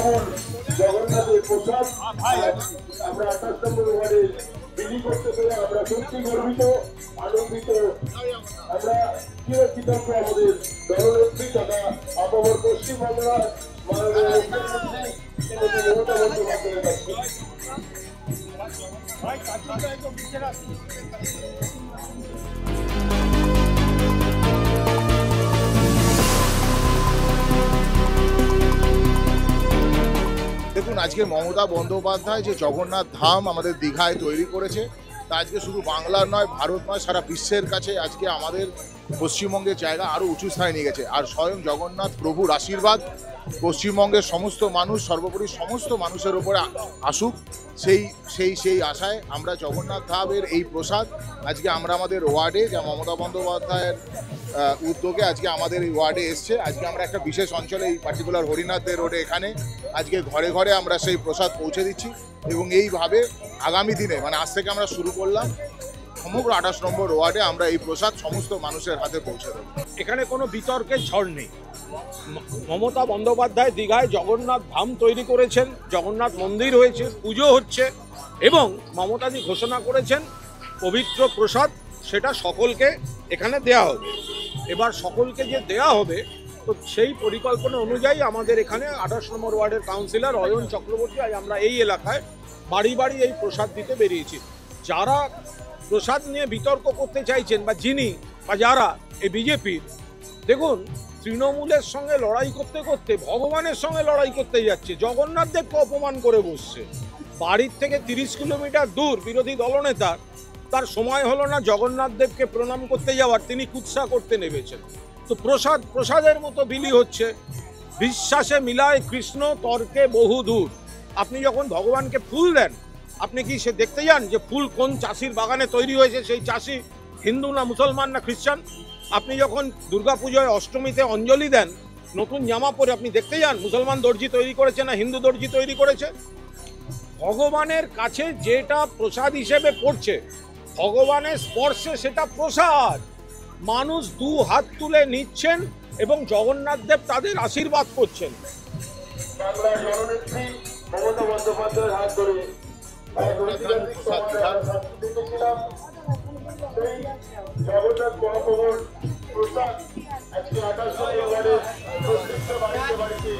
মহাপ্রভুর জগন্নাথের প্রসাদ আমরা 28 নম্বর ওয়ার্ডে বিলি করতে পেরে আমরা সত্যি গর্বিত, আনন্দিত। আমরা চিরকৃতজ্ঞ আমাদের দলনেত্রী তথা আপামর পশ্চিমবাংলার মাননীয় মুখ্যমন্ত্রী শ্রীমতী মমতা বন্দ্যোপাধ্যায়ের কাছে। দেখুন, আজকে মমতা বন্দ্যোপাধ্যায় যে জগন্নাথ ধাম আমাদের দীঘায় তৈরি করেছে, তা আজকে শুধু বাংলার নয়, ভারত নয়, সারা বিশ্বের কাছে আজকে আমাদের পশ্চিমবঙ্গের জায়গা আরও উঁচু স্থানে নিয়ে গেছে। আর স্বয়ং জগন্নাথ প্রভুর আশীর্বাদ পশ্চিমবঙ্গের সমস্ত মানুষ, সর্বোপরি সমস্ত মানুষের উপরে আসুক, সেই আশায় আমরা জগন্নাথ ধামের এই প্রসাদ আজকে আমরা আমাদের ওয়ার্ডে, যা মমতা বন্দ্যোপাধ্যায়ের উদ্যোগে আজকে আমাদের এই ওয়ার্ডে এসছে। আজকে আমরা একটা বিশেষ অঞ্চলে, এই পার্টিকুলার হরিনাথদের রোডে, এখানে আজকে ঘরে ঘরে আমরা সেই প্রসাদ পৌঁছে দিচ্ছি এবং এইভাবে আগামী দিনে, মানে আজ থেকে আমরা শুরু করলাম, সমগ্র 28 নম্বর ওয়ার্ডে আমরা এই প্রসাদ সমস্ত মানুষের হাতে পৌঁছে দেব। এখানে কোনো বিতর্কের ঝড় নেই। মমতা বন্দ্যোপাধ্যায় দীঘায় জগন্নাথ ধাম তৈরি করেছেন, জগন্নাথ মন্দির হয়েছে, পুজো হচ্ছে এবং মমতাজি ঘোষণা করেছেন পবিত্র প্রসাদ সেটা সকলকে এখানে দেয়া হবে। এবার সকলকে যে দেয়া হবে, তো সেই পরিকল্পনা অনুযায়ী আমাদের এখানে 28 নম্বর ওয়ার্ডের কাউন্সিলর অয়ন চক্রবর্তী, আজ আমরা এই এলাকায় বাড়ি বাড়ি এই প্রসাদ দিতে বেরিয়েছি। যারা প্রসাদ নিয়ে বিতর্ক করতে চাইছেন বা যারা এই বিজেপির, দেখুন, তৃণমূলের সঙ্গে লড়াই করতে করতে ভগবানের সঙ্গে লড়াই করতে যাচ্ছে, জগন্নাথ দেবকে অপমান করে বসছে। বাড়ির থেকে 30 কিলোমিটার দূর বিরোধী দলনেতা, তার সময় হলো না জগন্নাথ দেবকে প্রণাম করতে যাওয়ার, তিনি কুৎসা করতে নেমেছেন। তো প্রসাদের মতো বিলি হচ্ছে। বিশ্বাসে মিলায় কৃষ্ণ, তর্কে বহু দূর। আপনি যখন ভগবানকে ফুল দেন, আপনি কি সে দেখতে যান যে ফুল কোন চাষির বাগানে তৈরি হয়েছে, সেই চাষি হিন্দু না মুসলমান না খ্রিস্টান? আপনি যখন দুর্গাপুজোয় অষ্টমীতে অঞ্জলি দেন, নতুন জামা পরে, আপনি দেখতে যান মুসলমান দর্জি তৈরি করেছে না হিন্দু দর্জি তৈরি করেছে? ভগবানের কাছে যেটা প্রসাদ হিসেবে পড়ছে, ভগবানের স্পর্শে সেটা প্রসাদ। মানুষ 2 হাত তুলে নিচ্ছেন এবং জগন্নাথ দেব তাদের আশীর্বাদ করছেন। বাংলার জননেত্রী মমতা বন্দ্যোপাধ্যায়ের হাত ধরে জগন্নাথ মহাপ্রভুর প্রসাদ আজকে 28 নম্বর ওয়ার্ডের প্রত্যেকটা বাড়িতে বাড়িতে